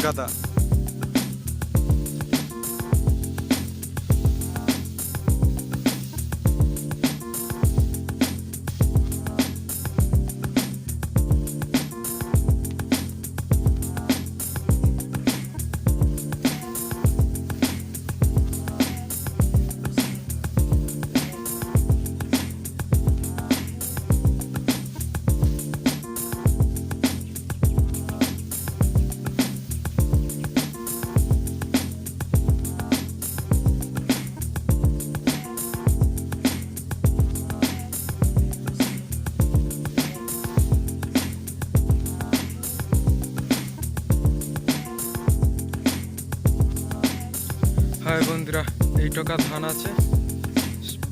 গাদা। হাই বন্ধুরা, এই টকা ধান আছে,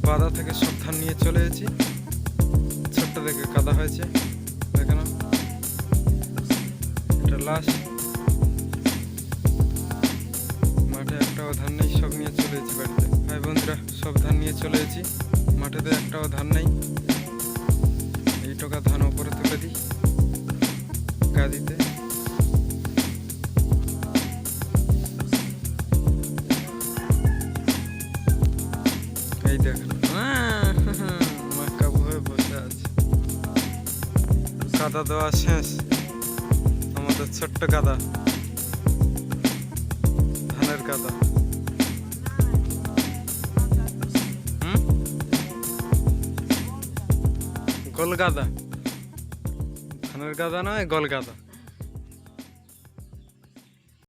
বাদা থেকে সব ধান নিয়ে চলে এসেছি। ছোট্ট থেকে কাদা হয়েছে, দেখে না, এটা লাস্ট। মাঠে একটাও ধান নেই, সব নিয়ে চলে এসেছি বাড়িতে। হাই বন্ধুরা, সব ধান নিয়ে চলে এসেছি, মাঠেতে একটাও ধান নেই। এই টকা ধান ওপরে তুলে দিই গাদিতে। এই দেখেন, কাবু হয়ে বসে আছে। কাদা দেওয়া শেষ, আমাদের ছোট্ট কাদা, ধানের কাদা। গোল গাদা, ধানের গাদা নয়, গোল গাদা।